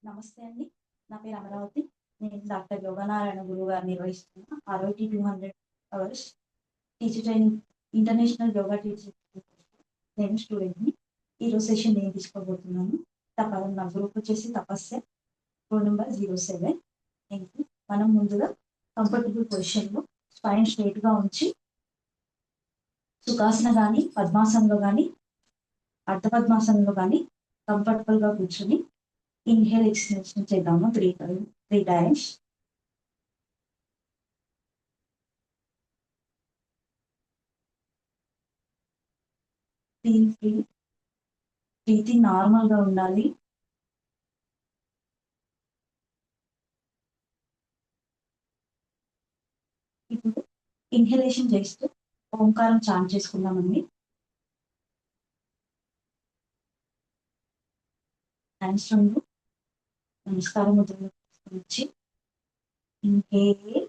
నమస్తే అండి. నా పేరు అమరావతి. నేను డాక్టర్ యోగనారాయణ గురువు గారు నిర్వహిస్తున్న ఆర్ఓటీ 200 hours teacher training international yoga teacher నేను స్టూడెంట్ని. ఈరోజు సెషన్ నేను తీసుకోబోతున్నాను. నా గ్రూప్ వచ్చేసి తపస్య రోల్ నెంబర్ 07. మనం ముందుగా కంఫర్టబుల్ పొజిషన్లో స్పైన్ స్ట్రైట్గా ఉంచి సుఖాసన కానీ పద్మాసనంలో కానీ అర్ధ పద్మాసనంలో కానీ కంఫర్టబుల్గా కూర్చొని ఇన్హేల్ ఎక్స్హేల్ చేద్దాము 3 times. బ్రీతింగ్ నార్మల్గా ఉండాలి. ఇప్పుడు ఇన్హలేషన్ చేస్తూ ఓంకారం చాంట్ చేసుకుందామండి. హ్యాండ్స్ రెండు నమస్కారం ముద్రలో వచ్చి ఇన్హేల్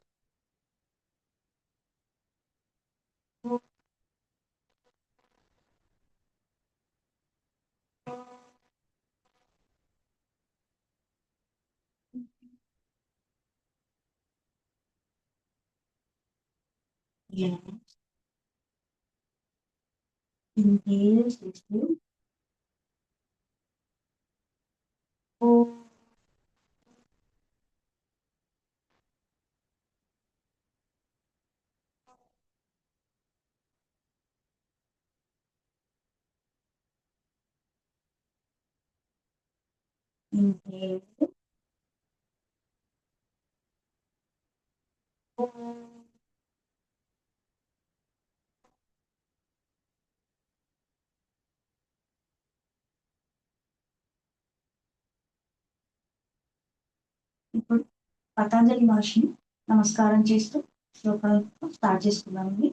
ఇన్హేల్ చేస్తూ ఇన్హేల్ ఇప్పుడు పతంజలి మహర్షిని నమస్కారం చేస్తూ శ్లోకాలతో స్టార్ట్ చేసుకున్నామండి.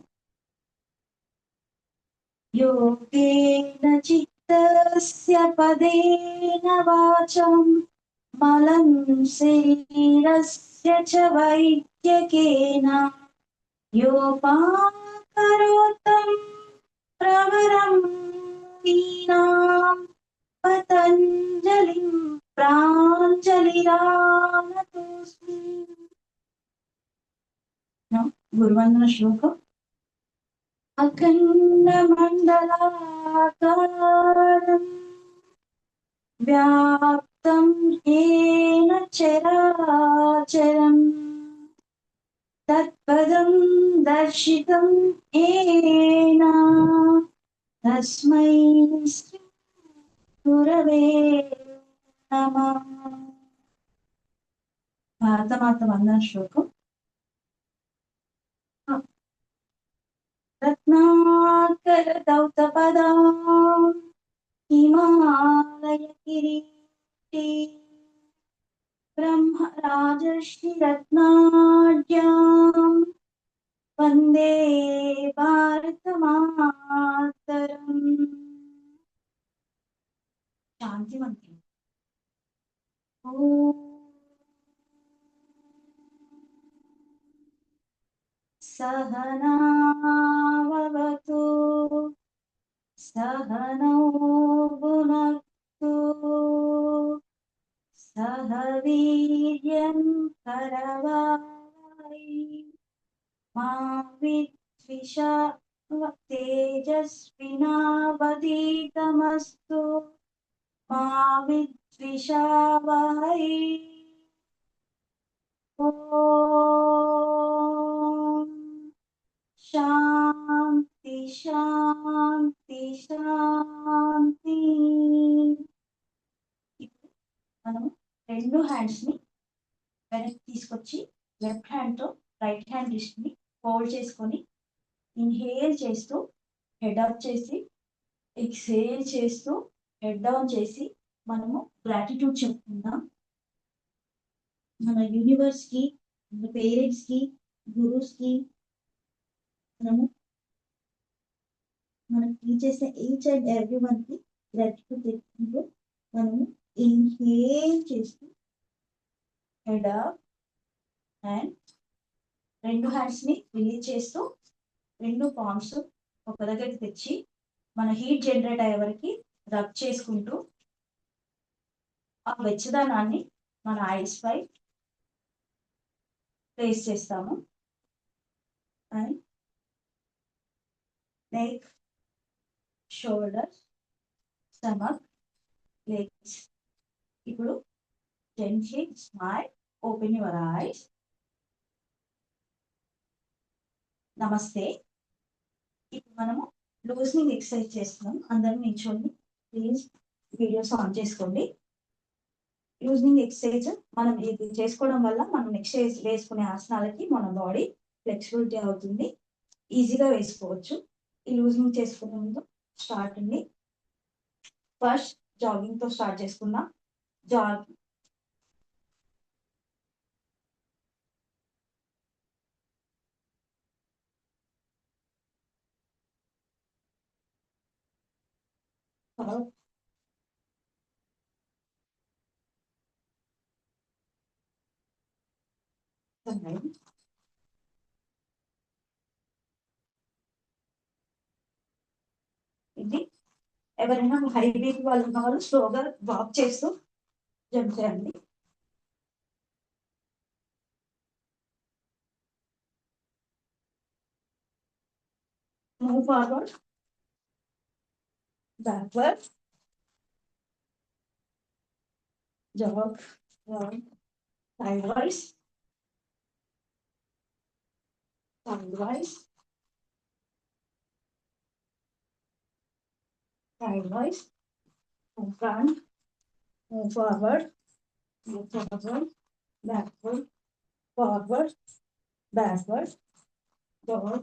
యోగేన చిత్తస్య పదేన వాచం మలం శరీరస్య చ వైద్యకేన యోపాకరోతం ప్రవరం దీనాం పతంజలిం ప్రాంజలిరానతోస్మి. గురువందన శ్లోకం. అఖండమండలాకారం వ్యాప్తం ఏన చరాచరం తత్పదం దర్శితం ఏన తస్మై శ్రీ గురవే నమః. భారతమాత వందన శ్లోకం. రత్నాకర దౌతపదాం హిమాలయ కిరీటి బ్రహ్మ రాజర్షి రత్నాఢ్యాం వందే భారత మాతరం. శాంతి మంత్రం. సహనావతు సహనౌ భునక్తు సహ వీర్యం కరవావహై మా తేజస్వినావధీతమస్తు మా విద్విషావహై. ఓం శాంతి శాంతి శాంతి. మనం 2 హ్యాండ్స్ ని వెనక్కి తీసుకొచ్చి లెఫ్ట్ హ్యాండ్ తో రైట్ హ్యాండ్ రిస్ట్ ని ఫోల్డ్ చేసుకొని ఇన్హేల్ చేస్తూ హెడ్ అప్ చేసి ఎక్స్హేల్ చేస్తూ హెడ్ డౌన్ చేసి మనము గ్రాటిట్యూడ్ చెప్పుకుందాం. మన యూనివర్స్ కి, మన పేరెంట్స్ కి, గురువుస్ కి, మనకి teachers each and every one కి గ్రాటిట్యూడ్ చెప్పుకుంటూ మనము ఇన్హేల్ చేస్తూ హెడ్ అప్ అండ్ 2 హ్యాండ్స్ ని రిలీజ్ చేస్తూ 2 పామ్స్ ఒక దగ్గరికి తెచ్చి మన హీట్ జనరేట్ అయ్యే వరకు రబ్ చేసుకుంటూ ఆ వెచ్చదనాన్ని మన ఐస్ పై ప్లేస్ చేస్తాము. And neck, shoulders, stomach, legs. ఇప్పుడు gently smile, open your eyes. నమస్తే. ఇప్పుడు మనము లూజనింగ్ ఎక్సర్సైజ్ చేస్తున్నాం. అందరూ నిల్చోండి ప్లీజ్. వీడియోస్ ఆన్ చేసుకోండి. లూజనింగ్ ఎక్సర్సైజ్ మనం ఇది చేసుకోవడం వల్ల మనం ఎక్సర్సైజ్ వేసుకునే ఆసనాలకి మన బాడీ ఫ్లెక్సిబిలిటీ అవుతుంది, ఈజీగా వేసుకోవచ్చు. ఈ లూజనింగ్ చేసుకునే ముందు స్టార్ట్ అండి. ఫస్ట్ జాగింగ్ తో స్టార్ట్ చేసుకుందాం. జాగ్ ఇది ఎవరైనా హై బీపీ వాళ్ళు ఉన్న వాళ్ళు స్లోగా వాక్ చేస్తూ జంప్ చేయండి. Move forward, backward, jog, round, sideways, sideways, sideways, move front, move forward, backward, forward, backward, jog.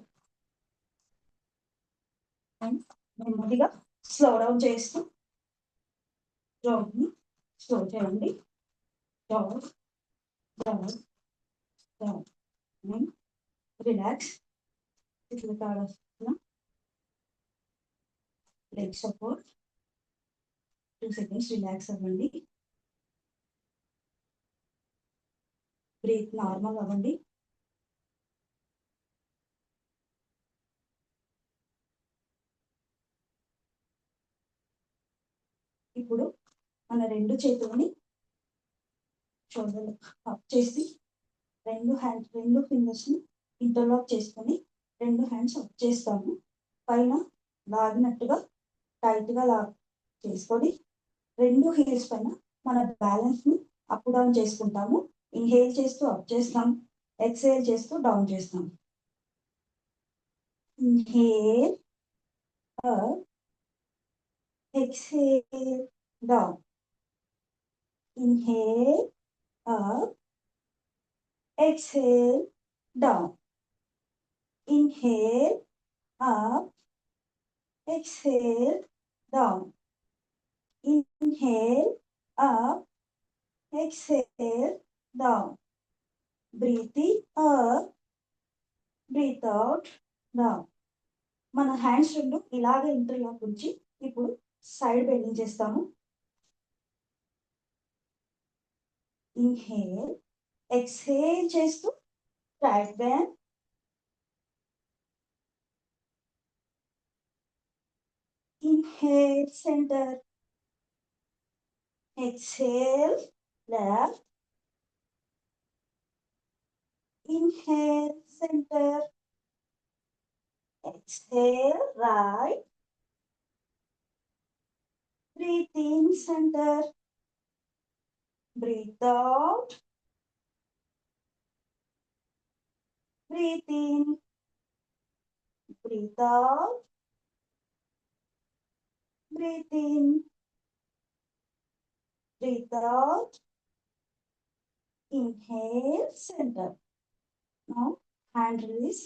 And నెమ్మదిగా స్లో డౌన్ చేస్తూ జాగ్ ని స్లో చేయండి. Jog, jog, jog. రిలాక్స్. ఇట్లా కావాల్సిన లెగ్ సపోర్ట్. 2 seconds రిలాక్స్ అవ్వండి. Breathe normal అవ్వండి. ఇప్పుడు మన రెండు చేతులని షోల్డర్ అప్ చేసి రెండు ఫింగర్స్ ని ఇంటర్లాక్ చేసుకొని 2 హ్యాండ్స్ అప్ చేస్తాము. పైన లాగినట్టుగా టైట్ గా చేసుకొని 2 హీల్స్ పైన మన బ్యాలెన్స్ ని అప్ డౌన్ చేసుకుంటాము. ఇన్హేల్ చేస్తూ అప్ చేస్తాం, ఎక్స్హేల్ చేస్తూ డౌన్ చేస్తాం. Inhale up, exhale down. Inhale up, exhale down. Inhale up, exhale down. Inhale up, exhale down. Breathe in up, breathe out down. మన హ్యాండ్స్ రెండు ఇలాగే ఇంటర్లాక్ ఉంచి ఇప్పుడు సైడ్ బెండింగ్ చేస్తాము. ఇన్హేల్, ఎక్స్హేల్ చేస్తూ right bend. Inhale, center. Exhale, left. Inhale, center. Exhale, right. Breathe in, center. Breathe out. Breathe in. Breathe out. Breathe in. Breathe out. Inhale, center. Now, hand release.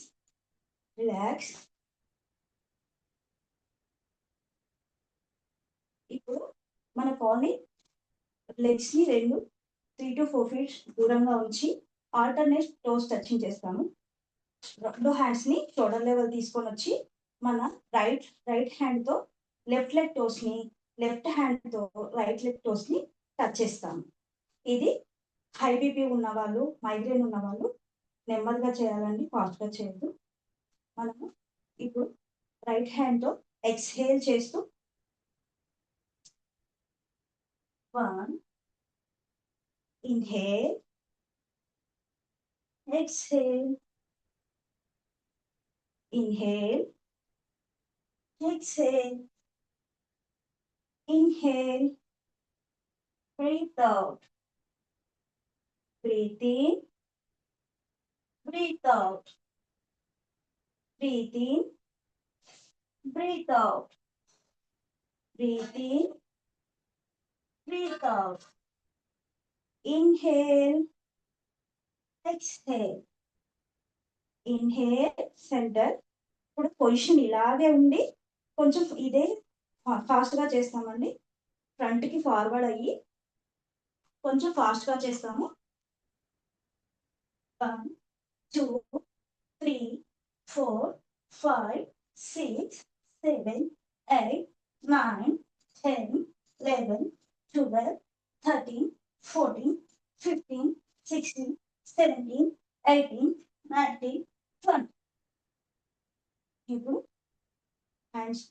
Relax. ఇప్పుడు మన కాల్ని legs ని 3 to 4 feet దూరంగా ఉంచి alternate toes touching చేస్తాము. 2 hands ని shoulder level తీసుకొని వచ్చి మన రైట్ హ్యాండ్ తో లెఫ్ట్ లెగ్ టోస్ ని, లెఫ్ట్ హ్యాండ్ తో రైట్ లెగ్ టోస్ ని టచ్ చేస్తాము. ఇది హై బీపీ ఉన్న వాళ్ళు, మైగ్రేన్ ఉన్న వాళ్ళు నెమ్మదిగా చేయాలండి, ఫాస్ట్ గా చేయొద్దు. మనము ఇప్పుడు రైట్ హ్యాండ్ తో ఎక్స్హేల్ చేస్తూ 1 inhale, exhale, inhale, exhale, inhale, breathe out, breathe in, breathe out, breathe in, breathe out, breathe in, breathe out, inhale, exhale, inhale, center. ఇప్పుడు పొజిషన్ ఇలాగే ఉండి కొంచెం ఇదే ఫాస్ట్ గా చేస్తామండి. ఫ్రంట్ కి ఫార్వర్డ్ అయ్యి కొంచెం ఫాస్ట్ గా చేస్తాము. 1 2 3 4 5 6 7 8 9 10 11 12 13 14 15 16 17 18 19 20. ఇప్పుడు హ్యాండ్స్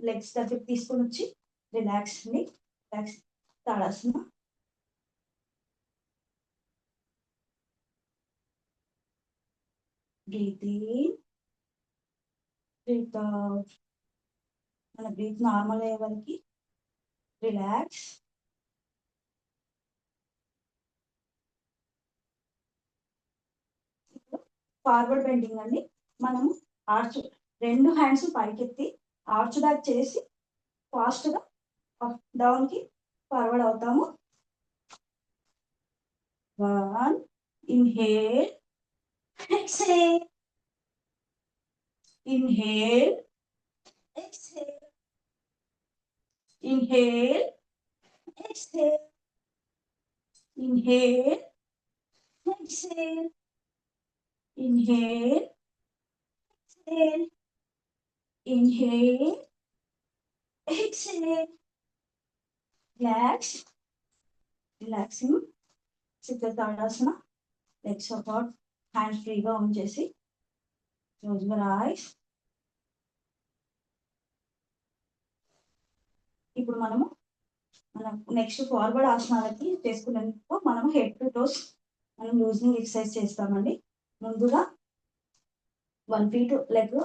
లెగ్స్ దగ్గర తీసుకొని వచ్చి రిలాక్స్ అండి. Relax Tadasana. Breathe in, breathe out. మన బ్రీత్ నార్మల్ అయ్యే వరకు రిలాక్స్. ఫార్వర్డ్ బెండింగ్ అండి. మనము ఆర్చ్ రెండు హ్యాండ్స్ పైకెత్తి ఆర్చ్ బ్యాక్ చేసి ఫాస్ట్ గా డౌన్ కి ఫార్వర్డ్ అవుతాము. 1 inhale, exhale, inhale, exhale, inhale, exhale, inhale, exhale, inhale, exhale, inhale, exhale. Relax, relaxing. సిద్ధ తాడాసన. లెగ్స్ అపార్ట్, హ్యాండ్స్ ఫ్రీగా ఉంచేసి క్లోజ్ యువర్ ఐస్. ఇప్పుడు మనము నెక్స్ట్ ఫార్వర్డ్ ఆసనాలకి చేసుకునేందుకు మనము హెడ్ టు టోస్ మనం లూజింగ్ ఎక్సర్సైజ్ చేస్తామండి. ముందుగా 1 feet లెగ్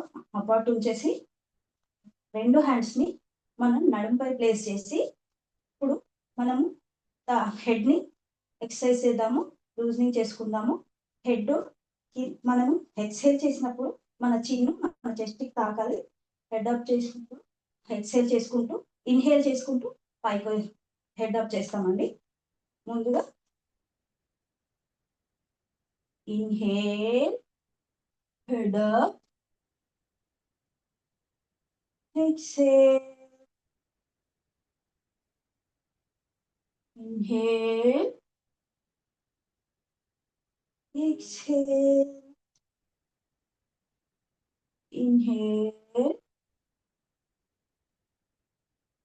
అపార్ట్ ఉంచేసి రెండు హ్యాండ్స్ ని మనం నడుంపై ప్లేస్ చేసి ఇప్పుడు మనము హెడ్ ని ఎక్సర్సైజ్ చేద్దాము, లూజింగ్ చేసుకుందాము. హెడ్ మనము ఎక్సర్సైజ్ చేసినప్పుడు మన చిన్ను మన చెస్ట్ కి తాకాలి. హెడ్ అప్ చేసుకుంటూ ఎక్సర్సైజ్ చేసుకుంటూ ఇన్హేల్ చేసుకుంటూ పైకి హెడ్ అప్ చేస్తామండి. ముందుగా inhale, head up, exhale, inhale, exhale, inhale,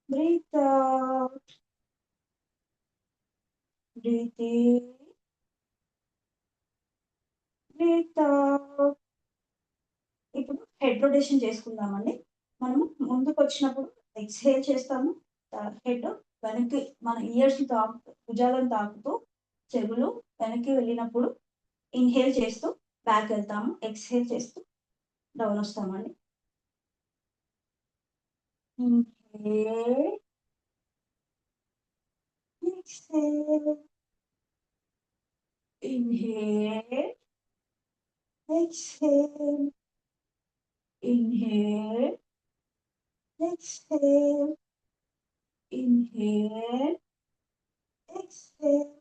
breathe out, breathe in, breathe out. ఇప్పుడు హెడ్ రొటేషన్ చేసుకుందామండి. మనము ముందుకు వచ్చినప్పుడు ఎక్స్హేల్ చేస్తాము. హెడ్ వెనక్కి మన ఇయర్స్ తాకుతూ భుజాలను తాకుతూ చెవులు వెనక్కి వెళ్ళినప్పుడు ఇన్హేల్ చేస్తూ బ్యాక్ వెళ్తాము. ఎక్స్హేల్ చేస్తూ డౌన్ వస్తామండి. Inhale, exhale, inhale, exhale, inhale, exhale, inhale, exhale.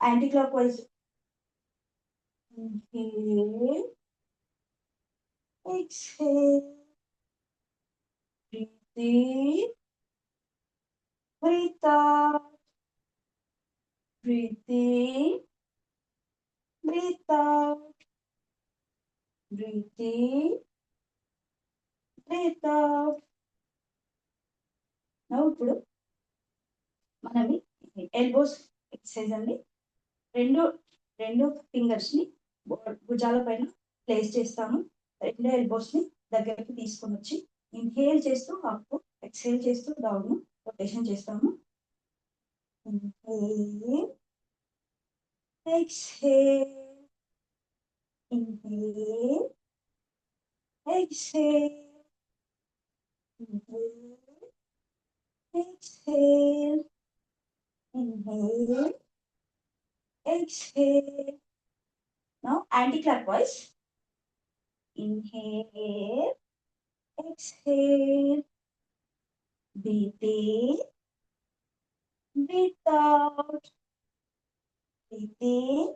Anti-clockwise. Inhale, exhale, breathe in, breathe out, breathe in, breathe out, breathe in, breathe out. Now ఇప్పుడు మనవి ఎల్బోస్ ఎక్సర్సైజ్ అండి. రెండు రెండు ఫింగర్స్ ని భుజాల పైన ప్లేస్ చేస్తాము. రెండు ఎల్బోస్ ని దగ్గరికి తీసుకొని వచ్చి ఇన్హేల్ చేస్తూ అప్, ఎక్స్హేల్ చేస్తూ డౌన్ రొటేషన్ చేస్తాము. Inhale, exhale, inhale, exhale, inhale, exhale, inhale, exhale. Now anti-clockwise. Inhale, exhale, breathe in, breathe out, breathe in,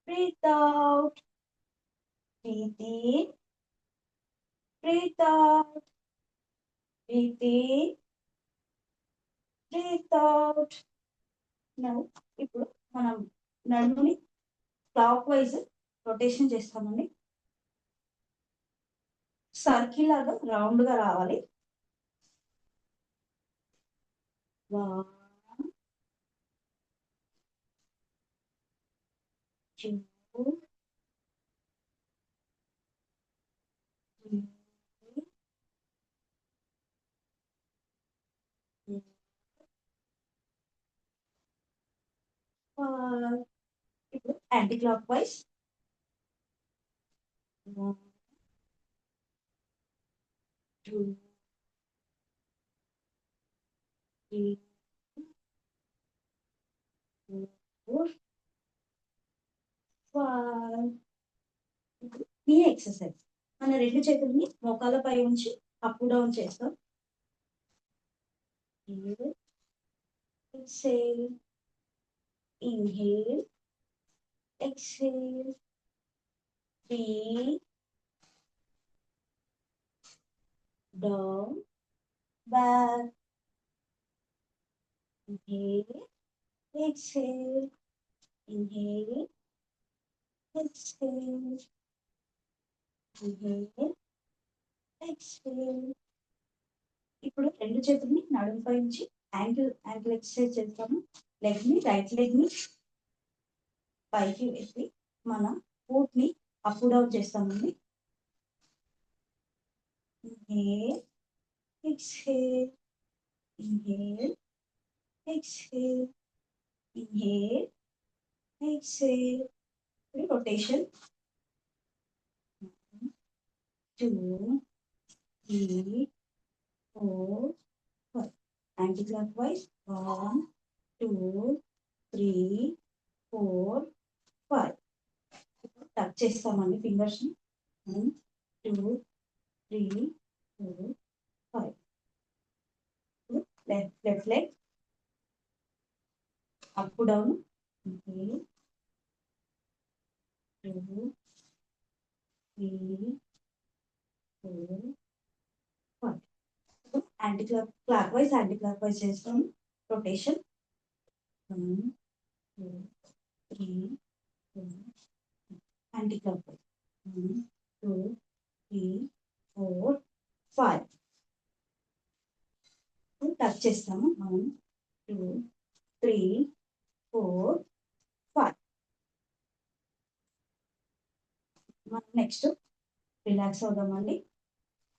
breathe out, breathe in, breathe out, breathe in, breathe out. Now ఇప్పుడు మనం నడుముని clock wise rotation చేస్తామండి. Circle లాగా round గా రావాలి. 1, 2, 3, 4. ఇప్పుడు anti clock wise 1, 2, 3, 4, 5. ఈ exercise మన రెండు చేతుల్ని మోకాలపై ఉంచి అప్ డౌన్ చేస్తాం. Exhale, inhale, exhale, breathe down, back, inhale, exhale, inhale, exhale, inhale, exhale. ఇప్పుడు రెండు చేతుల్ని నడుముపై ఉంచి యాంకిల్ ఎక్సర్సైజ్ చేస్తాము. రైట్ లెగ్ ని పైకి వేసి మన ఫుట్ ని అప్ డౌన్ చేస్తామండి. Inhale, exhale, inhale, exhale, inhale, exhale. Rotation. 1, 2, 3, 4, 5. Anti-clockwise. 1, 2, 3, 4, 5. Touch చేస్తామండి ఫింగర్స్ ని. 1, 2, 3, 4, 5. Left leg up down. 2, 3, 4, 5. Anticlockwise చేస్తాము. Rotation 1, 2, 3, 4. Anticlockwise 1, 2, 3, 4, 5. Touch చేస్తాము. 1, 2, 3, 4, 5. మనం నెక్స్ట్ రిలాక్స్ అవుదామండి.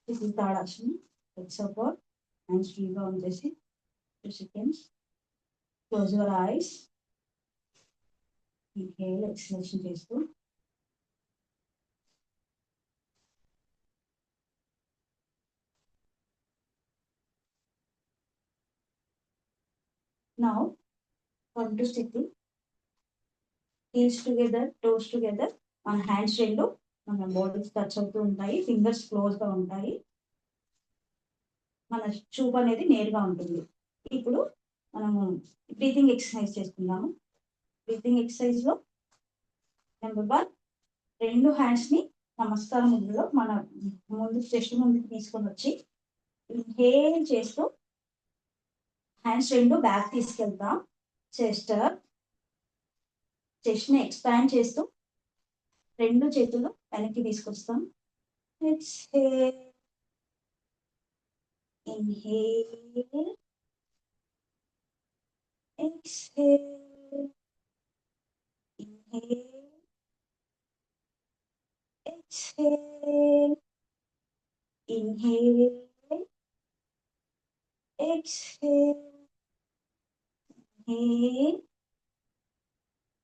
ఇది తాడాల్సిన సపోర్ట్ హ్యాండ్స్ ఫ్రీగా ఉంచేసి 2 seconds. Close your eyes. Inhale, exhalation చేస్తూ now come to sitting. Heels together, toes together. మన hands రెండు మన బాడీస్ టచ్ అవుతూ ఉంటాయి. ఫింగర్స్ క్లోజ్ గా ఉంటాయి. మన చూపు అనేది నేరుగా ఉంటుంది. ఇప్పుడు మనము బ్రీతింగ్ ఎక్సర్సైజ్ చేసుకుందాము. బ్రీతింగ్ ఎక్సర్సైజ్ లో నెంబర్ 1, రెండు హ్యాండ్స్ ని నమస్కారం ముద్రలో మన చెస్ట్ ముందుకు తీసుకొని వచ్చి ఇన్హేల్ చేస్తూ హ్యాండ్స్ రెండు బ్యాక్ తీసుకెళ్తాం. చెస్ట్ ని ఎక్స్పాండ్ చేస్తూ రెండు చేతులు వెనక్కి తీసుకొస్తాం. Exhale, inhale, exhale, inhale, exhale, Inhale, exhale, inhale,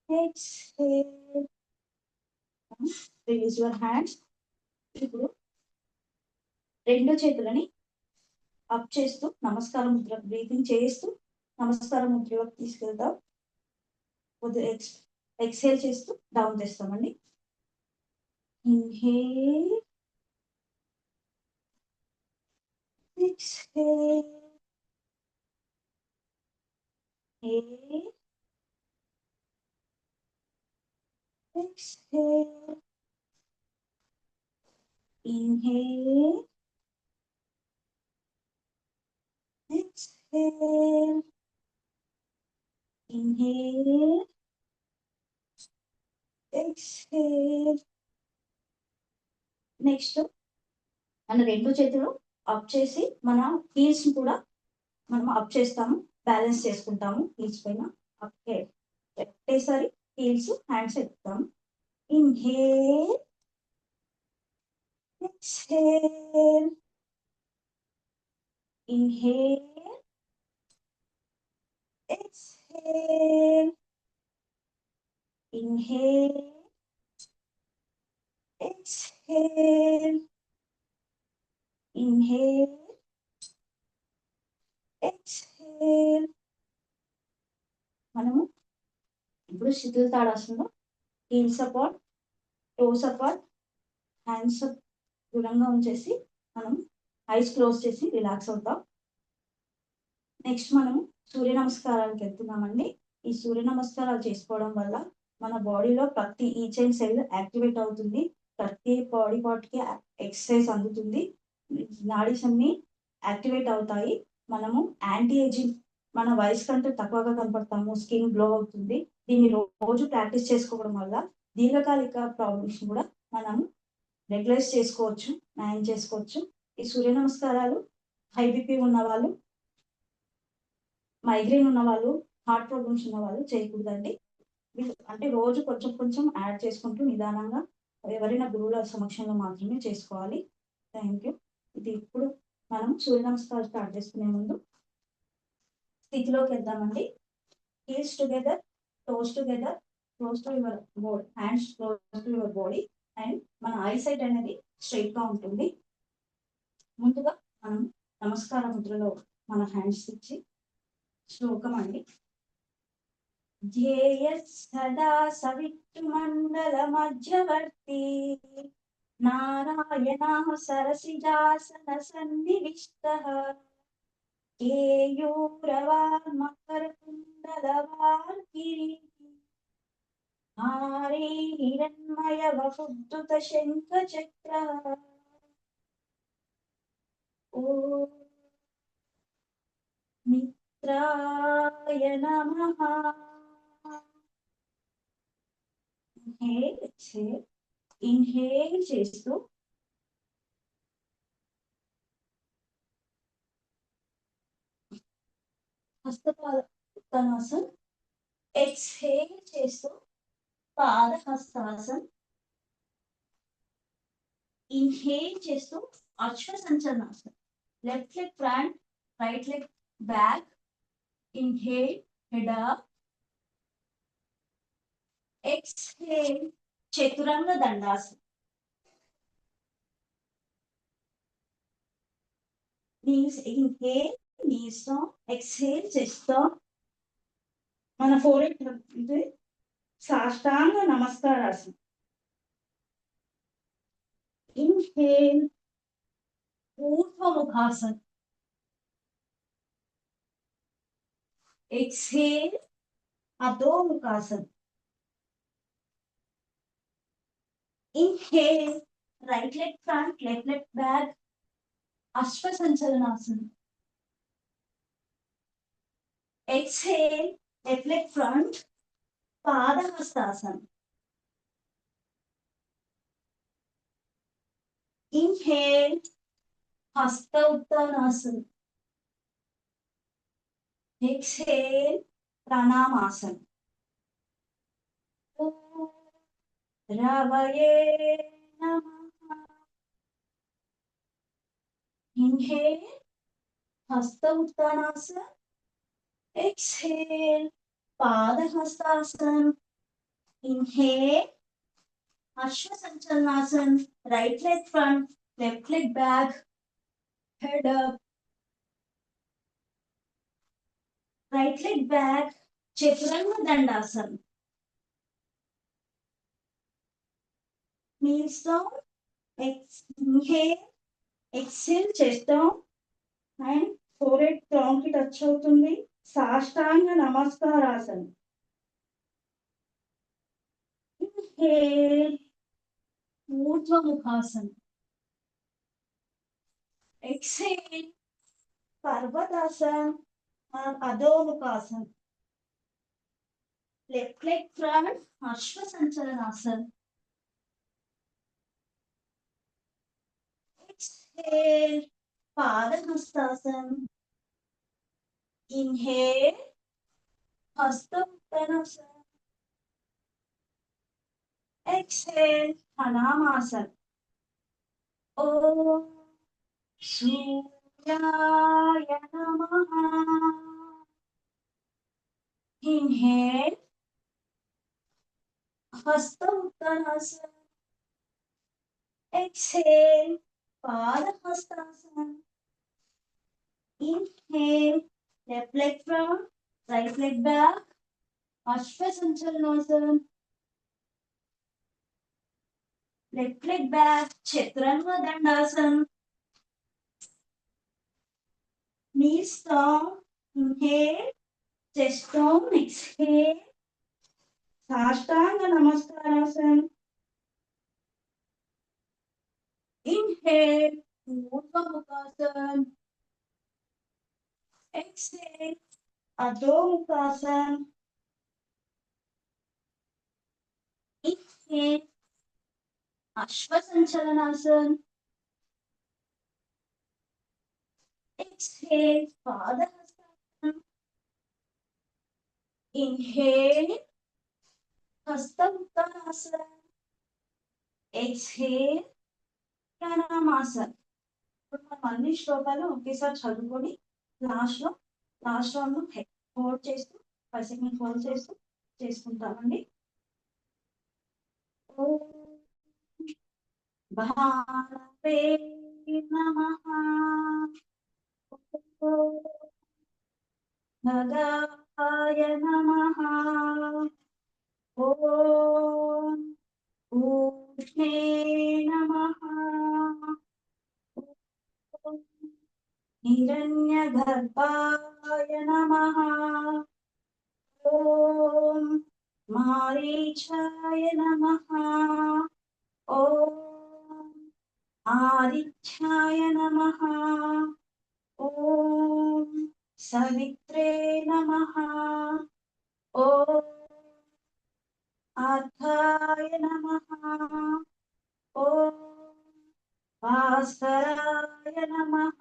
exhale. Release your hands. ఇప్పుడు రెండు చేతులని అప్ చేస్తూ నమస్కారం ముద్ర బ్రీతింగ్ చేస్తూ నమస్కారం ముద్రలోకి తీసుకెళ్తాం. ఎక్స్హేల్ చేస్తూ డౌన్ చేస్తామండి. Inhale, exhale, inhale, exhale, inhale, exhale, inhale, exhale. Next మన రెండు చేతులు అప్ చేసి మన హీల్స్ కూడా మనం అప్ చేస్తాము, బ్యాలెన్స్ చేసుకుంటాము. హీల్స్ పైన ఒకేసారి హీల్స్ హ్యాండ్స్ ఎత్తుతాము. Inhale, exhale, inhale, exhale, inhale, exhale, inhale, exhale. మనము ఇప్పుడు శిథిల తాడాసనంలో heels apart, toes apart, hands దూరంగా ఉంచేసి మనం ఐస్ క్లోజ్ చేసి రిలాక్స్ అవుతాం. నెక్స్ట్ మనం సూర్య నమస్కారాలకు వెళ్తున్నామండి. ఈ సూర్య నమస్కారాలు చేసుకోవడం వల్ల మన బాడీలో ప్రతి ఈచ్ అండ్ సెల్ యాక్టివేట్ అవుతుంది. ప్రతి బాడీ పార్ట్ కి ఎక్సర్సైజ్ అందుతుంది. నాడీస్ అన్ని యాక్టివేట్ అవుతాయి. మనము యాంటీ ఏజింగ్, మన వయసు కంటే తక్కువగా కనపడతాము, స్కిన్ గ్లో అవుతుంది. దీన్ని రోజు ప్రాక్టీస్ చేసుకోవడం వల్ల దీర్ఘకాలిక ప్రాబ్లమ్స్ కూడా మనం రెగ్యులైజ్ చేసుకోవచ్చు, మేనేజ్ చేసుకోవచ్చు. ఈ సూర్య నమస్కారాలు హై బీపీ ఉన్న వాళ్ళు, మైగ్రేన్ ఉన్న వాళ్ళు, హార్ట్ ప్రాబ్లమ్స్ ఉన్న వాళ్ళు చేయకూడదండి. అంటే రోజు కొంచెం కొంచెం యాడ్ చేసుకుంటూ నిదానంగా ఎవరైనా గురువుల సమక్షంలో మాత్రమే చేసుకోవాలి. Thank you. ఇది ఇప్పుడు మనం సూర్య నమస్కారం స్టార్ట్ చేసుకునే ముందు స్థితిలోకి వెళ్దామండి. Heels together, toes together, close to your body, hands close to your body, and మన ఐ సైట్ అనేది స్ట్రైట్ గా ఉంటుంది. ముందుగా మనం నమస్కార ముద్రలో మన హ్యాండ్స్ ఇచ్చి శ్లోకం అండి. ధ్యేయ సదా సవితృమండల మధ్యవర్తి నారాయణ సరసిజాసన సన్నివిష్టః కేయూరవాన్ మకర కుండలవాన్ కిరీటి హారే హిరణ్మయ వపుద్ధుత శంఖ చక్రః. ఓం మిత్రాయ నమః. ఇన్హేల్ చేస్తూ హస్తపాద ఉత్తానాసన్, ఎక్స్హేల్ చేస్తూ పాద హస్తాసన్, ఇన్హేల్ చేస్తూ అశ్వ సంచలనాసన్. Left leg front, right leg back. Inhale head up, exhale చతురంగ దండాసన్. knees, inhale, knees down, exhale, chest down. మన ఫోరెడ్ అంటే సాష్టాంగ నమస్కారాసనం. ఇన్హేల్ ఊర్ధ్వముఖాసన్, ఎక్స్హేల్ అధోముఖాసన్. Inhale right leg front, left leg back, అశ్వ సంచలనాసనం. ఎక్స్హేల్ లెఫ్ట్ లెగ్ ఫ్రంట్, పాదహస్తాసనం. ఇన్హేల్ హస్త ఉత్తానాసనం. ఎక్స్హేల్ ప్రణామాసనం. రవయే నమః. Inhale, Hasta Uttanasana. Exhale, Pada Hastasana. Inhale, Ashwa Sanchalanasana. Right leg front, left leg back, head up. Right leg back, Chaturanga Dandasana. Knees down, inhale, exhale, chest down, and forehead crown ki touch అవుతుంది. సాష్టాంగ నమస్కారాసన. Inhale, Urdhva ముఖాసన. Exhale, Parvatasana or Adho Mukhasan. Left leg front, Ashwa Sanchalanasana. Exhale, Padahastasana. Inhale, Hasta Uttanasana. Exhale, Hanamasana. Om Surya Namaha. Inhale, Hasta Uttanasana. Exhale, Padahastasana. Inhale, left leg front, right leg back, Ashwa Sanchalanasana. Left leg back, Chaturanga Dandasana. Knees down, inhale, chest down, exhale, Sashtanga Namaskarasana. Inhale, Urdhva Mukhasana. Exhale, Adho Mukhasana. Inhale, Ashwa Sanchalanasana. Exhale, Padahastasana. Inhale, Hasta Uttanasana. Exhale, Pranamasana. ఇప్పుడు మనం అన్ని శ్లోకాలు ఒకేసారి చదువుకొని last round hold చేస్తూ 5 second hold చేస్తూ చేసుకుంటామండి. భారతే నమః. భగాయ నమః. ఓం ఊష్ణే నమః. हिरण्यगर्भाय नमः. ॐ मारीचाय नमः. ॐ आदित्याय नमः. ॐ सवित्रे नमः. ॐ आर्धाय नमः. ॐ భాస్కరాయ నమః.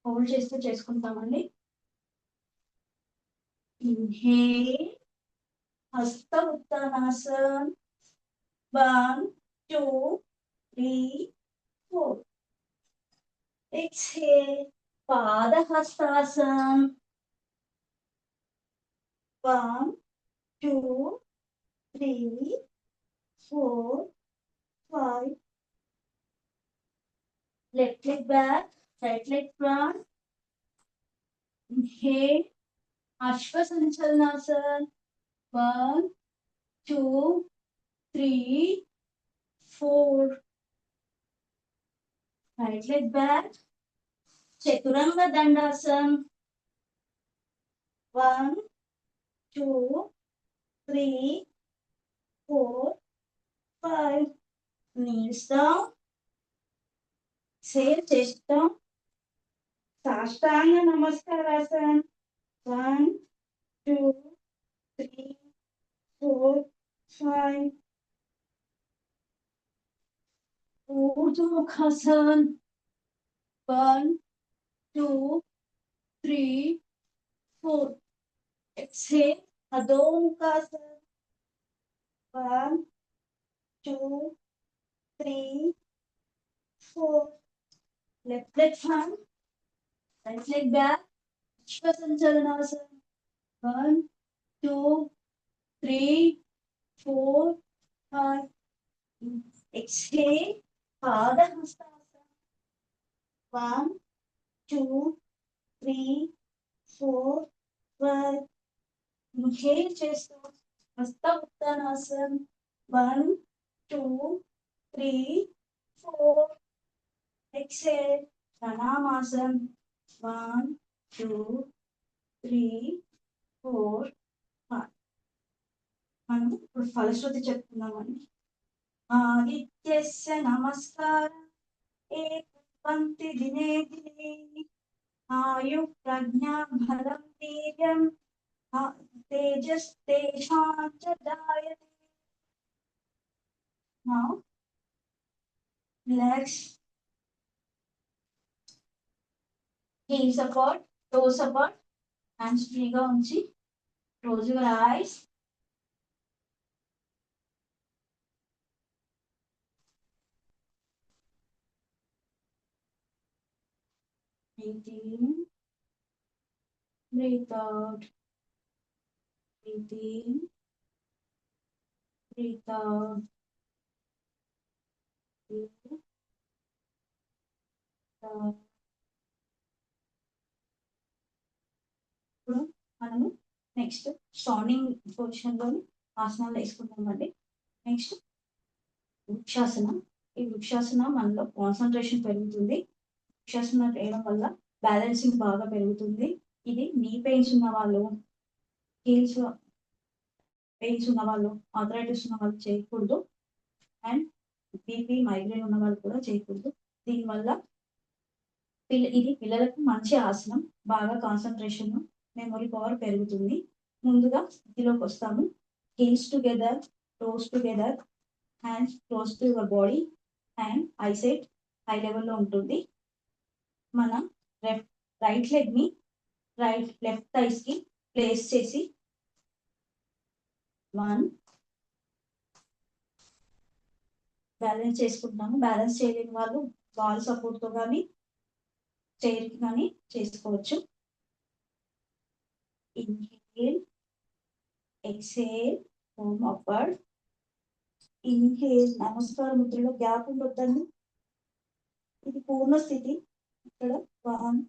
హోల్డ్ చేస్తూ చేసుకుంటామండి. ఇన్హేల్, హస్త Uttanasana. 1 2 3 4. Exhale, Padahastasan. 1 2 3 4 5. Left leg back, right leg front. Inhale, Ashwa Sanchalanasana. 1 2 3 4. Right leg back, Chaturanga Dandasana. 1 2 3 4 5. Knees down. Exhale, chest down. Sashtanga Namaskarasan. 1 2 3 4 5. Urdhva Mukhasana. 1 2 3 4. Exhale, Adho Mukhasana. 1 2 3 4. Left leg front, right leg back. Vishwasanchalanasana. 1, 2, 3, 4, 5. Exhale. Padahastasana. 1, 2, 3, 4, 5. Inhale చేస్తూ హస్త Uttanasana. 1, 2, 3, 4. Exhale. Pranamasan. 1, 2, 3, 4, 5. మనం ఇప్పుడు ఫలశ్రుతి చెప్తున్నామని. ఆదిత్యస్య నమస్కారం ఏకంతి దినే దినే ఆయు ప్రజ్ఞా బలం వీర్యం తేజస్తేషాం చ జాయతే. Now relax. Heels apart, toes apart, hands free గా ఉంచి close your eyes. Breathe in, breathe out. Breathe in, breathe out. Breathe out. ఇప్పుడు మనము నెక్స్ట్ స్టాండింగ్ పొజిషన్ లోని ఆసనాలు వేసుకుంటామండి. నెక్స్ట్ వృక్షాసన. ఈ వృక్షాసన మనలో కాన్సన్ట్రేషన్ పెరుగుతుంది. వృక్షాసన వేయడం వల్ల బ్యాలెన్సింగ్ బాగా పెరుగుతుంది. ఇది నీ పెయిన్స్ ఉన్న వాళ్ళు, హీల్స్ పెయిన్స్ ఉన్న వాళ్ళు, ఆర్థరైటిస్ ఉన్న వాళ్ళు చేయకూడదు. అండ్ బీపీ మైగ్రేన్ ఉన్న వాళ్ళు కూడా చేయకూడదు. దీనివల్ల ఇది పిల్లలకు మంచి ఆసనం. బాగా కాన్సన్ట్రేషన్, మెమొరీ పవర్ పెరుగుతుంది. ముందుగా స్థితిలోకి వస్తాము. Heels together, toes together, hands close to your body and eyesight high లెవెల్లో ఉంటుంది. మన రైట్ లెగ్ ని లెఫ్ట్ థైస్ కి ప్లేస్ చేసి 1 బ్యాలెన్స్ చేసుకుంటున్నాము. బ్యాలెన్స్ చేయలేని వాళ్ళు వాల్ సపోర్ట్ తో కానీ చైర్ కి కానీ చేసుకోవచ్చు. Inhale, exhale, palm upward. Inhale, నమస్కార ముద్రలో గ్యాప్ ఉండొద్దండి. ఇది పూర్ణ స్థితి. ఇక్కడ 1,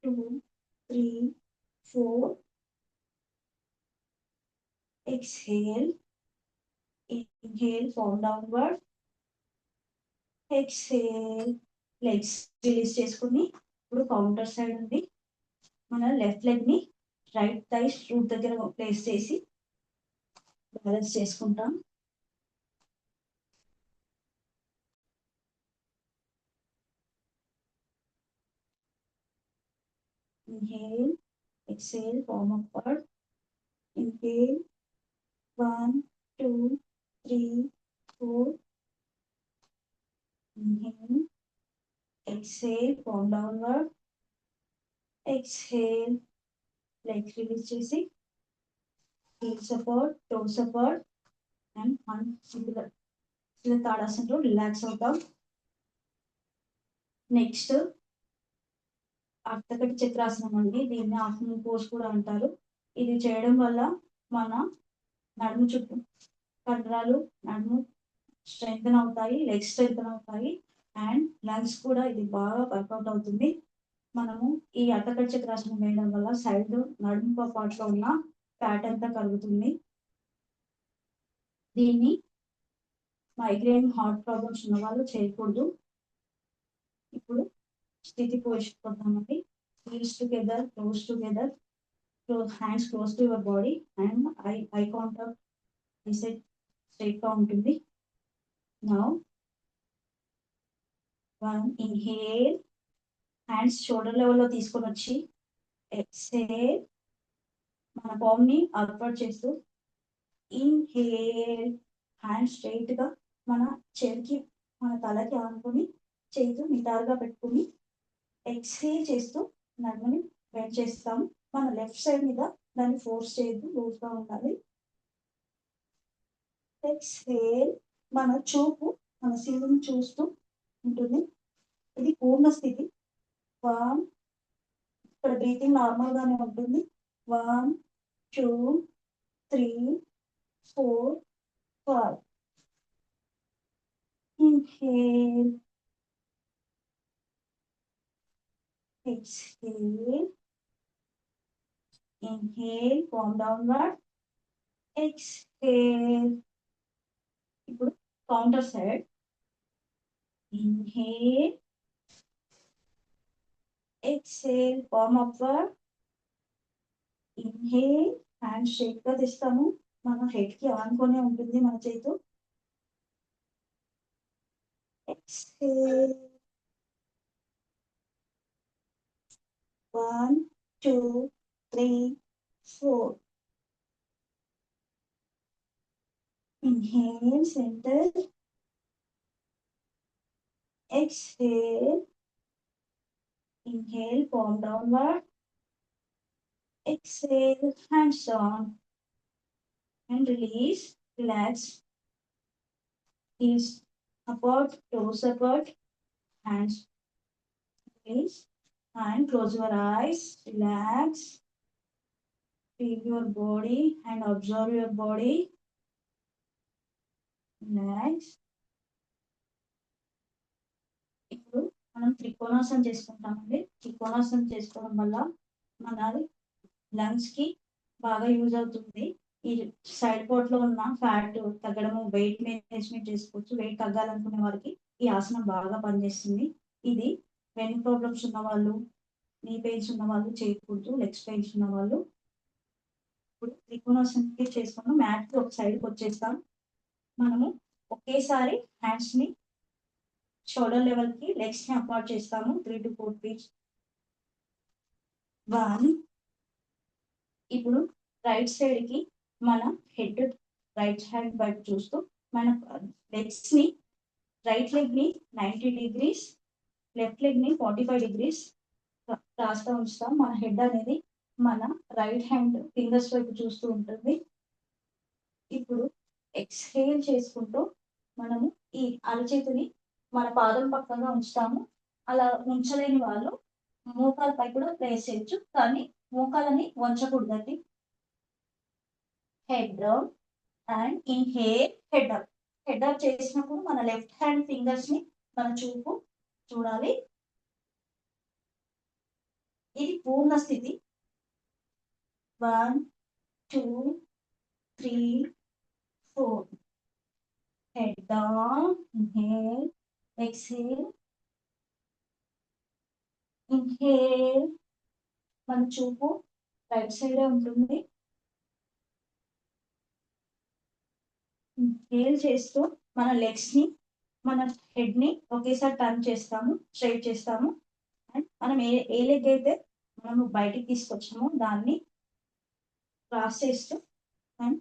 2, 3, 4. Exhale, inhale, palm downward. Exhale, legs release చేసుకుని ఇప్పుడు కౌంటర్ సైడ్ ఉంది. మన లెఫ్ట్ లెగ్ ని రైట్ థైస్ రూట్ దగ్గర ప్లేస్ చేసి బ్యాలెన్స్ చేసుకుంటాం. Inhale, exhale, palm upward. Inhale, 1, 2, 3, 4. Inhale, exhale, palm downward. Exhale, legs release చేసి heels apart, toes apart and తాడాసనలో రిలాక్స్ అవుతాం. నెక్స్ట్ అర్థకటి చక్రాసనం అండి. దీన్ని ఆఫ్టర్నూన్ పోజ్ కూడా అంటారు. ఇది చేయడం వల్ల మన నడుము చుట్టూ కండరాలు, నడుము స్ట్రెంగ్తన్ అవుతాయి, లెగ్స్ స్ట్రెంగ్తన్ అవుతాయి అండ్ లంగ్స్ కూడా ఇది బాగా వర్కౌట్ అవుతుంది. మనము ఈ అర్థకటి చక్రాసనం వేయడం వల్ల సైడ్ నడుము పార్ట్లో ఉన్న ఫ్యాట్ అంతా కలుగుతుంది. దీన్ని మైగ్రేన్, హార్ట్ ప్రాబ్లమ్స్ ఉన్న వాళ్ళు చేయకూడదు. ఇప్పుడు స్థితి పోషిపోతామండి. Heels together, close together, hands close to your body and eye contact eyesight straight గా ఉంటుంది. నౌ 1 ఇన్హేల్, హ్యాండ్స్ షోల్డర్ లెవెల్లో తీసుకొని వచ్చి ఎక్స్హేల్, మన పామ్ ని అప్వర్డ్ చేస్తూ ఇన్హేల్, హ్యాండ్ స్ట్రైట్ గా మన చెవికి, మన తలకి ఆనుకొని చేతు నిటారుగా పెట్టుకుని ఎక్స్హేల్ చేస్తూ నడుముని బెండ్ చేస్తాము. మన లెఫ్ట్ సైడ్ మీద దాన్ని ఫోర్స్ చేయొద్దు, లూజ్ గా ఉండాలి. ఎక్స్హేల్, మన చూపు మన సీలింగ్ చూస్తూ ఉంటుంది. ఇది పూర్ణ స్థితి. 1 ఇక్కడ బ్రీతింగ్ నార్మల్ గానే ఉంటుంది. 1 2 3 4 5. Inhale, exhale, inhale, palm downward, exhale. ఇప్పుడు counter side. Inhale, exhale, palm upward. Inhale, hand straight గా తీస్తాము. మన హెడ్ కి ఆనుకొనే ఉంటుంది మన చేతు. Exhale. 1 2 3 4. Inhale, center. Exhale. Inhale, palm downward. Exhale, hands down. And release, relax. Heels apart, toes apart, hands release. And close your eyes, relax. Feel your body and observe your body. Relax. ఇప్పుడు మనం త్రికోణాసనం చేసుకుంటామండి. త్రికోణాసనం చేసుకోవడం వల్ల మన lungs కి బాగా use అవుతుంది. ఈ సైడ్ పోర్ట్ లో ఉన్న ఫ్యాట్ తగ్గడము, వెయిట్ మేనేజ్మెంట్ చేసుకోవచ్చు. వెయిట్ తగ్గాలనుకునే వారికి ఈ ఆసనం బాగా పనిచేస్తుంది. ఇది వెన్ ప్రాబ్లమ్స్ ఉన్న వాళ్ళు, నీ పెయిన్స్ ఉన్న వాళ్ళు చేయకూడదు. లెగ్స్ పెయిన్స్ ఉన్న వాళ్ళు. ఇప్పుడు త్రికోణాసనం చేసుకున్నాం. మ్యాట్ కి ఒక సైడ్కి వచ్చేస్తాం. మనము ఒకేసారి హ్యాండ్స్ ని షోల్డర్ లెవెల్ కి, లెగ్స్ ని అపార్ట్ చేస్తాము. 3 to 4 feet. 1. ఇప్పుడు రైట్ సైడ్ కి మన హెడ్ రైట్ హ్యాండ్ వైపు చూస్తూ మన లెగ్స్ ని, రైట్ లెగ్ ని 90 degrees, లెఫ్ట్ లెగ్ ని 45 degrees రాస్తా ఉంచుతాం. మన హెడ్ అనేది మన రైట్ హ్యాండ్ ఫింగర్స్ వైపు చూస్తూ ఉంటుంది. ఇప్పుడు ఎక్స్హేల్ చేసుకుంటూ మనము ఈ అరచేతిని మన పాదం పక్కగా ఉంచుతాము. అలా ఉంచలేని వాళ్ళు మోకాలపై కూడా ప్లేస్ చేయొచ్చు, కానీ మోకాలని వంచకూడదండి. Head down and inhale, head up. Head up చేసినప్పుడు మన లెఫ్ట్ హ్యాండ్ ఫింగర్స్ ని మన చూపు చూడాలి. ఇది పూర్ణ స్థితి. 1 2 3 4. Head down, inhale, exhale, inhale. మన చూపు రైట్ సైడ్ ఉంటుంది. ఇన్హేల్ చేస్తూ మన లెగ్స్ ని, మన హెడ్ ని ఒకేసారి టర్న్ చేస్తాము, స్ట్రైట్ చేస్తాము. అండ్ మనం ఏ లెగ్ అయితే మనము బయటికి తీసుకొచ్చామో దాన్ని క్రాస్ చేస్తూ అండ్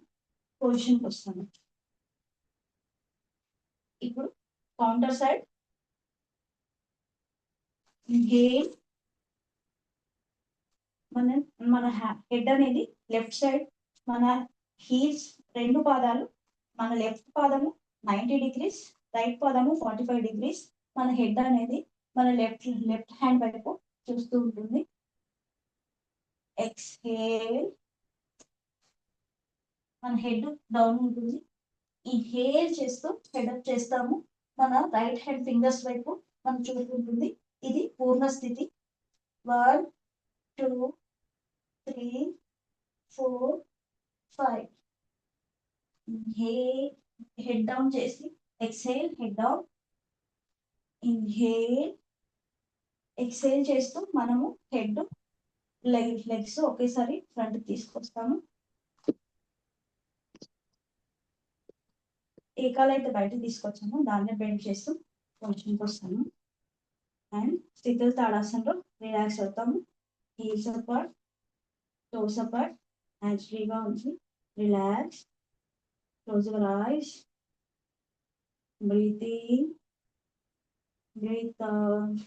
పొజిషన్కి వస్తాము. ఇప్పుడు కౌంటర్ సైడ్. ఇన్హేల్, మన హెడ్ అనేది లెఫ్ట్ సైడ్, మన హీల్స్ 2 పాదాలు, మన లెఫ్ట్ పాదము 90 degrees, రైట్ పాదము 45 degrees. మన హెడ్ అనేది మన లెఫ్ట్ హ్యాండ్ వైపు చూస్తూ ఉంటుంది. ఎక్స్హేల్, మన హెడ్ డౌన్ ఉంటుంది. ఇన్హేల్ చేస్తూ హెడ్ అప్ చేస్తాము. మన రైట్ హ్యాండ్ ఫింగర్స్ వైపు మనం చూస్తుంటుంది. ఇది పూర్ణ స్థితి. 1 2 3 4 5. ఇన్హేల్, హెడ్ డౌన్ చేసి exhale, head down. Inhale, exhale చేస్తూ మనము హెడ్, లెగ్స్ ఒకేసారి ఫ్రంట్ తీసుకొస్తాము. ఏ కాలు అయితే బయటకు తీసుకొచ్చామో దాన్ని బెండ్ చేస్తూ పొజిషన్కి వస్తాము. అండ్ స్థితుల తాడాసనలో రిలాక్స్ అవుతాము. హీల్స్ అపార్ట్, టోస్ అపార్ట్, న్యాచురల్గా ఉంచి relax. Close your ice. Breathe in, breathe out,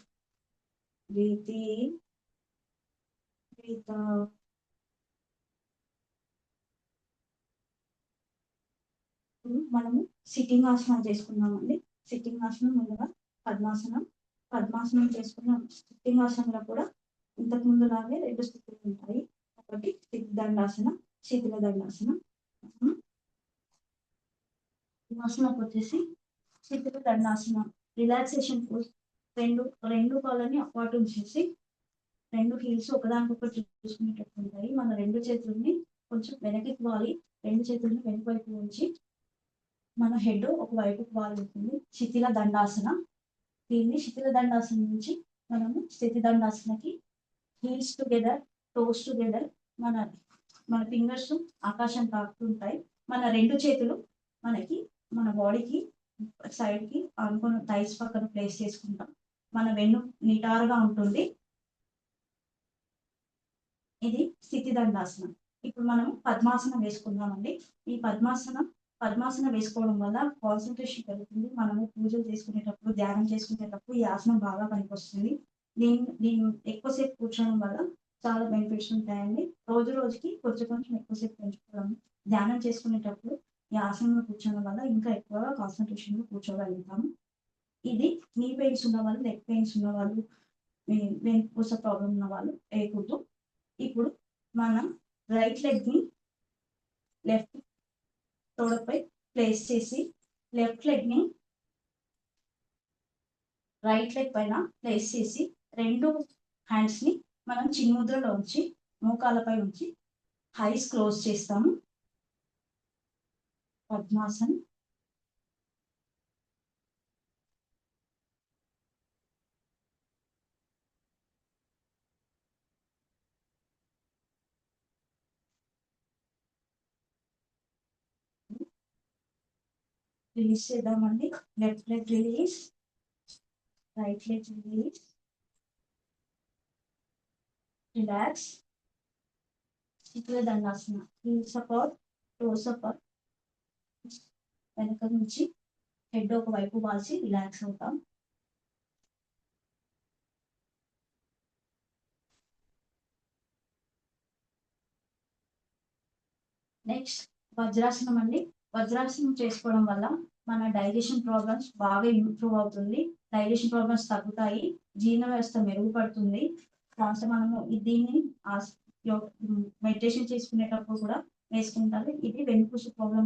breathe in, breathe out. మనము సిట్టింగ్ ఆసనం చేసుకున్నామండి. సిట్టింగ్ ఆసనం ముందుగా పద్మాసనం. పద్మాసనం చేసుకున్న సిట్టింగాసనంలో కూడా ఇంతకు ముందు లాగే 2 స్థితులు ఉంటాయి. ఒకటి దండాసన, శీతల దండాసనం. ఆసనకు వచ్చేసి శీతల దండాసనం రిలాక్సేషన్ కోసం రెండు కాళ్ళని అపాటు ఉంచేసి 2 హీల్స్ ఒకదానికొకటి చూసుకునేటట్టు ఉంటాయి. మన 2 చేతుల్ని కొంచెం వెనక్కి వాలి 2 చేతుల్ని వెనుక వైపు ఉంచి మన హెడ్ ఒక వైపుకి వాలి ఉంటుంది. శిథిల దండాసన. దీన్ని శిథిల దండాసనం నుంచి మనము స్థితి దండాసనకి హీల్స్ టుగెదర్, టోస్ టుగెదర్, మన ఫింగర్స్ ఆకాశం తాకుతుంటాయి. మన 2 చేతులు మనకి మన బాడీకి సైడ్ కి అనుకున్న థైస్ పక్కన ప్లేస్ చేసుకుంటాం. మన వెన్ను నిటారుగా ఉంటుంది. ఇది స్థితి దండాసనం. ఇప్పుడు మనం పద్మాసనం వేసుకుందామండి. ఈ పద్మాసనం వేసుకోవడం వల్ల కాన్సన్ట్రేషన్ పెరుగుతుంది. మనము పూజలు చేసుకునేటప్పుడు, ధ్యానం చేసుకునేటప్పుడు ఈ ఆసనం బాగా పనికొస్తుంది. దీన్ని ఎక్కువసేపు కూర్చోవడం వల్ల చాలా బెనిఫిట్స్ ఉంటాయండి. రోజుకి కొంచెం ఎక్కువసేపు పెంచుకోవడం, ధ్యానం చేసుకునేటప్పుడు ఈ ఆసనంలో కూర్చోవడం వల్ల ఇంకా ఎక్కువగా కాన్సన్ట్రేషన్గా కూర్చోగలుగుతాము. ఇది నీ పెయిన్స్ ఉన్న వాళ్ళు, లెగ్ పెయిన్స్ ఉన్న వాళ్ళు, వెన్నుపూస ప్రాబ్లం ఉన్న వాళ్ళు వేయకూడదు. ఇప్పుడు మనం రైట్ లెగ్ ని లెఫ్ట్ తోడపై ప్లేస్ చేసి లెఫ్ట్ లెగ్ ని రైట్ లెగ్ పైన ప్లేస్ చేసి 2 హ్యాండ్స్ ని మనం చిన్ముద్రలో ఉంచి మోకాలపై ఉంచి ఐస్ క్లోజ్ చేస్తాము. పద్మాసన్. రిలీజ్ చేద్దామండి. Left leg release, right leg release, relax. Sheetala Dandasana. Heels up, toes up. వెనక నుంచి హెడ్ ఒక వైపు వాల్చి రిలాక్స్ అవుతాం. నెక్స్ట్ వజ్రాసనం అండి. వజ్రాసనం చేసుకోవడం వల్ల మన డైజెషన్ ప్రాబ్లమ్స్ బాగా ఇంప్రూవ్ అవుతుంది. డైజెషన్ ప్రాబ్లమ్స్ తగ్గుతాయి. జీర్ణ వ్యవస్థ మెరుగుపడుతుంది. మనము దీన్ని మెడిటేషన్ చేసుకునేటప్పుడు కూడా వేసుకుంటారు. ఇది వెన్నుపూస ప్రాబ్లం,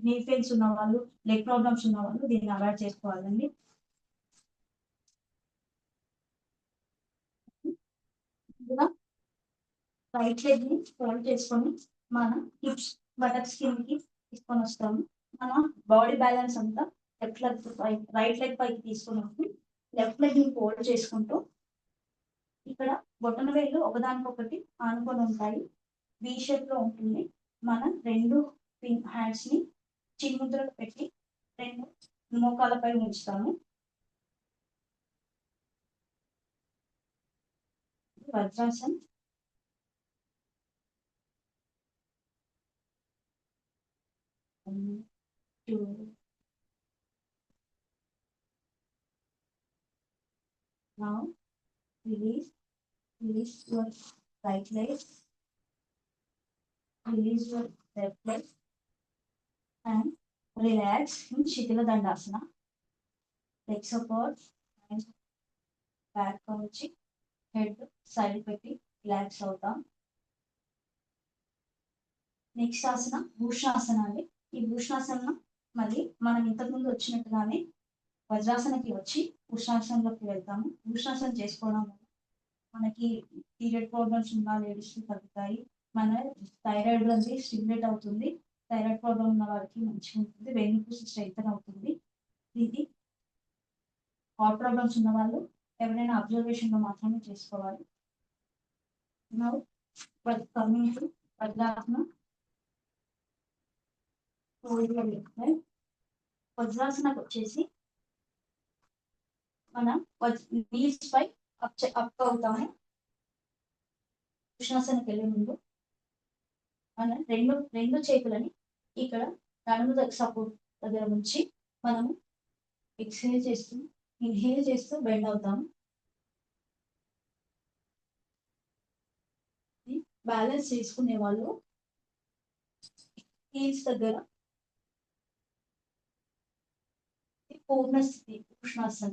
నీ పెయిన్స్ ఉన్న వాళ్ళు, లెగ్ ప్రాబ్లమ్స్ ఉన్న వాళ్ళు దీన్ని అవాయిడ్ చేసుకోవాలండి. రైట్ లెగ్ ని ఫోల్డ్ చేసుకొని మన హిప్స్ బటక్స్ కిందకి తీసుకొని వస్తాము. మన బాడీ బ్యాలెన్స్ అంతా రైట్ లెగ్ పైకి తీసుకొని వచ్చి లెఫ్ట్ లెగ్ ని ఫోల్డ్ చేసుకుంటూ ఇక్కడ బొట్టన వేళ్ళు ఒకదానికొకటి ఆనుకొని ఉంటాయి. వి షేప్ లో ఉంటుంది. మనం 2 హ్యాండ్స్ ని చిన్ముద్రలు పెట్టి 2 మోకాలపై ఉంచుతాము. Vajrasan. Now release your right leg, release your left leg and relax in Shitala Dandasana. Legs apart and back వచ్చి head side పెట్టి రిలాక్స్ అవుతాం. నెక్స్ట్ ఆసన భూషణాసన అండి. ఈ భూషణాసనం మళ్ళీ మనం ఇంతకుముందు వచ్చినట్టుగానే వజ్రాసనకి వచ్చి భూషణాసనంలోకి వెళ్తాము. భూషణాసనం చేసుకోవడం వల్ల మనకి పీరియడ్ ప్రాబ్లమ్స్ ఉన్న లేడీస్ తగ్గుతాయి. మన థైరాయిడ్ గ్రంథి స్టిమ్యులేట్ అవుతుంది. థైరాయిడ్ ప్రాబ్లం ఉన్న వారికి మంచిగా ఉంటుంది. వెన్నుపూస స్ట్రెంగ్తన్ అవుతుంది. ఇది హార్ట్ ప్రాబ్లమ్స్ ఉన్న వాళ్ళు ఎవరైనా అబ్జర్వేషన్ లో మాత్రమే చేసుకోవాలి. Now coming to Vajrasanam. వజ్రాసనకు వచ్చేసి మనం నీల్స్ పై అప్ అవుతాము. కృష్ణాసనకి వెళ్ళే ముందు మనం రెండు చేతులని ఇక్కడ నడుము సపోర్ట్ దగ్గర ఉంచి మనము ఇన్హేల్ చేస్తూ బెండ్ అవుతాము. బ్యాలెన్స్ చేసుకునే వాళ్ళు హీల్స్ దగ్గర పూర్ణ స్థితి కృష్ణాసనం.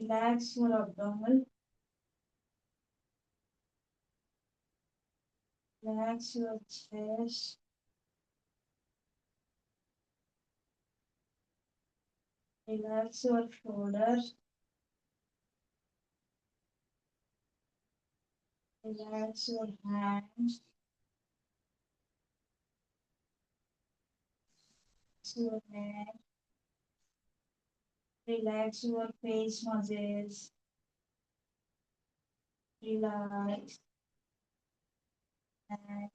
Relax your abdominal. Relax your chest. Relax your shoulders. Relax your hands. Relax your neck. Relax your face muscles. Relax. Relax.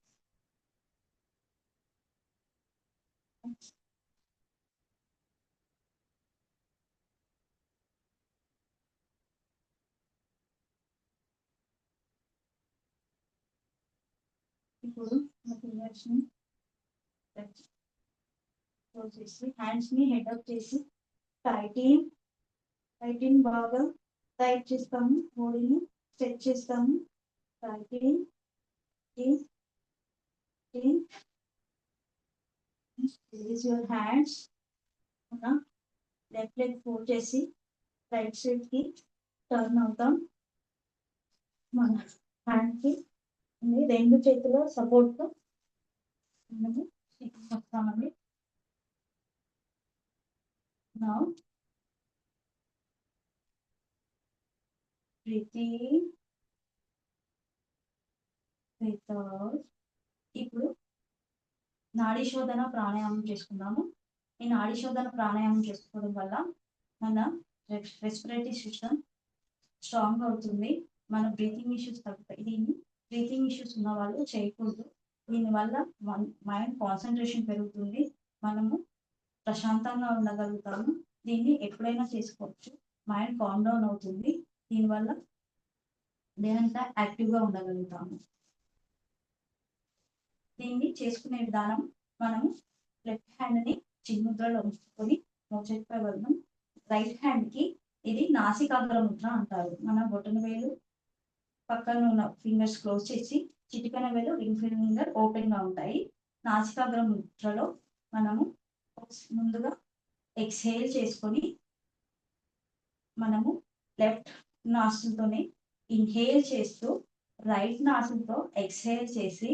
ఇప్పుడు మన ఫింగర్స్ ని క్లోజ్ చేసి హ్యాండ్స్ ని హెడ్ అప్ చేసి టైటింగ్ టైటింగ్ బాగా టైట్ చేస్తాము. బాడీని స్ట్రెచ్ చేస్తాము. Tightening release your hands. Left leg fold చేసి రైట్ సైడ్ కి టర్న్ అవుతాం. మన హ్యాండ్ కి రెండు చేతుల సపోర్ట్ తో మనము వస్తామండి. Now breathe in, breathe out. ఇప్పుడు నాడీ శోధన ప్రాణాయామం చేసుకుందాము. ఈ నాడీ శోధన ప్రాణాయామం చేసుకోవడం వల్ల మన రెస్పిరేటరీ సిస్టమ్ స్ట్రాంగ్ అవుతుంది. మన బ్రీతింగ్ ఇష్యూస్ తగ్గుతాయి. దీన్ని బ్రీతింగ్ ఇష్యూస్ ఉన్న వాళ్ళు చేయకూడదు. దీనివల్ల మైండ్ కాన్సన్ట్రేషన్ పెరుగుతుంది. మనము ప్రశాంతంగా ఉండగలుగుతాము. దీన్ని ఎప్పుడైనా చేసుకోవచ్చు. మైండ్ కామ్ డౌన్ అవుతుంది. దీనివల్ల దేనంతా యాక్టివ్గా ఉండగలుగుతాము. దీన్ని చేసుకునే విధానం మనము లెఫ్ట్ హ్యాండ్ని చిన్ముద్రలో ఉంచుకొని మోచేతిపై వదలం. రైట్ హ్యాండ్కి ఇది నాసికాగ్ర ముద్ర అంటారు. మన బొటన వేలు పక్కన ఉన్న ఫింగర్స్ క్లోజ్ చేసి చిటికన వేలు రింగ్ ఫింగర్ ఓపెన్గా ఉంటాయి. నాసికాగ్ర ముద్రలో మనము ముందుగా ఎక్స్హేల్ చేసుకొని మనము లెఫ్ట్ నాసిల్తోనే ఇన్హేల్ చేస్తూ రైట్ నాసిల్తో ఎక్స్హేల్ చేసి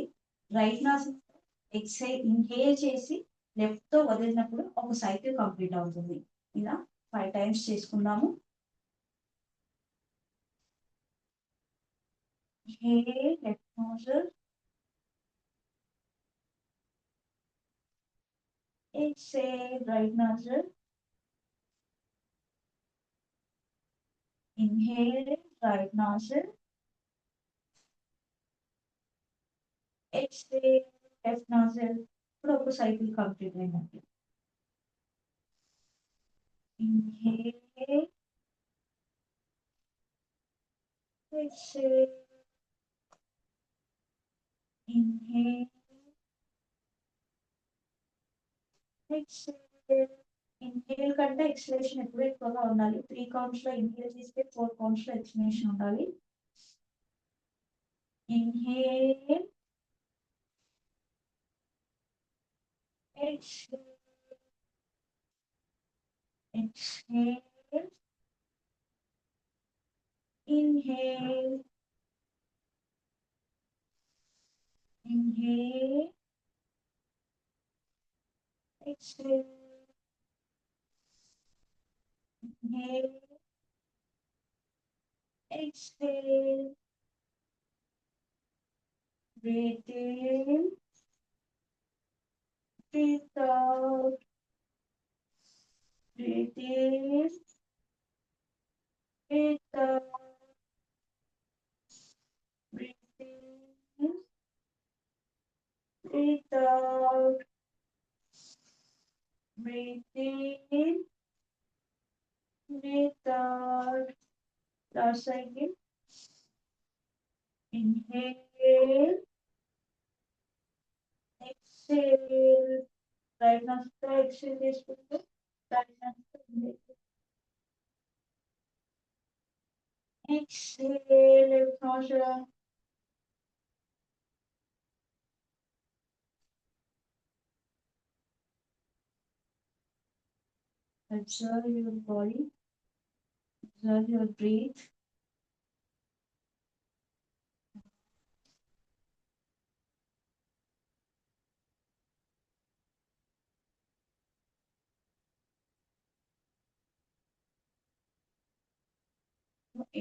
రైట్ నాసిల్తో ఇన్హేల్ చేసి లెఫ్ట్ తో వదిలినప్పుడు ఒక సైకిల్ కంప్లీట్ అవుతుంది. ఇలా 5 times చేసుకుందాము. Inhale, left nostril. Exhale, right nostril. Inhale, right nostril. Exhale, left nostril. ఇప్పుడు ఒక సైకిల్ కంప్లీట్ అయినట్టు. Inhale, exhale, inhale, exhale. Inhale కంటే ఎక్స్హలేషన్ ఎప్పుడు ఎక్కువగా ఉండాలి. 3 counts లో ఇన్హేల్ చేస్తే 4 counts లో ఎక్స్హలేషన్ ఉండాలి. Inhale, exhale, exhale, inhale, inhale, exhale, inhale, exhale, breathe in, breathe out, breathe in, breathe out, breathe in, breathe out, breathe in, breathe out. Last cycle. Inhale, exhale. Right nostril exhale చేసుకుంటే right nostril inhale. Exhale, left nostril. Observe your body. Observe your breath.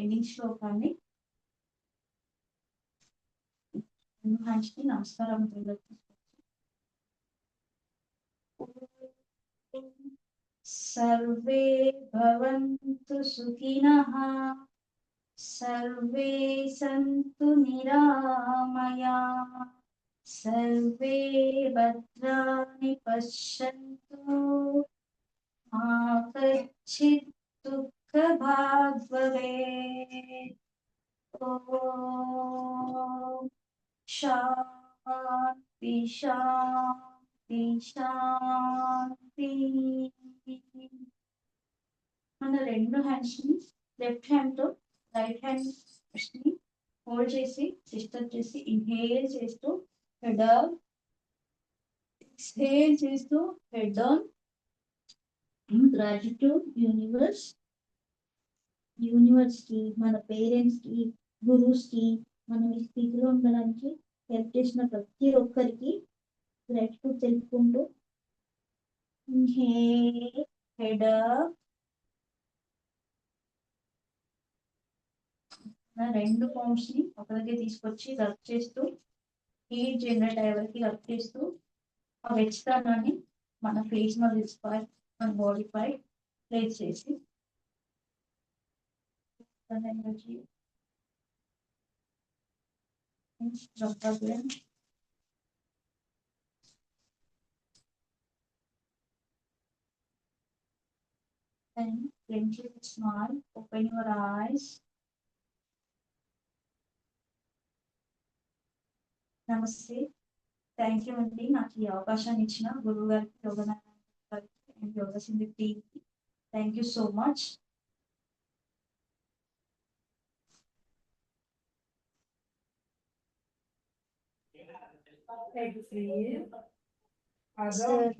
Ending శ్లోకాన్ని హ్యాండ్స్కి నమస్కారం सर्वे भवन्तु सुखिनः सर्वे सन्तु निरामयाः सर्वे भद्राणि पश्यन्तु मा कश्चित् दुःखभाग् भवेत् ॐ शान्ति शान्ति शान्ति మన రెండు హ్యాండ్స్ ని లెఫ్ట్ హ్యాండ్ తో రైట్ హ్యాండ్ ని హోల్డ్ చేసి డిస్టర్బ్ చేసి ఇన్హేల్ చేస్తూ హెడ్ అప్, ఎక్స్హేల్ చేస్తూ హెడ్ డౌన్. గ్రాటిట్యూడ్ యూనివర్స్ కి, మన పేరెంట్స్ కి, గురువుస్ కి, మనం ఈ స్థితిలో ఉండడానికి హెల్ప్ చేసిన ప్రతి ఒక్కరికి గ్రాటిట్యూడ్ తెలుపుకుంటూ ఇన్హేల్, హెడ్ అప్. రెండు పాయింట్స్ ని ఒక దగ్గర తీసుకొచ్చి రబ్ చేస్తూ హీట్ జనరేట్ అయ్యే వరకు రబ్ చేస్తూ ఆ వెచ్చదనాన్ని మన ఫేస్ మజిల్స్ పై, మన బాడీ పై ప్లేస్ చేసి energy and blink with a smile, open your eyes. నమస్తే, థ్యాంక్ యూ అండి నాకు ఈ అవకాశాన్ని ఇచ్చిన గురువు గారికి, యోగనారాయణ గారికి అండ్ యోగ సింధు టీమ్కి thank you so much. Take a sleep. I don't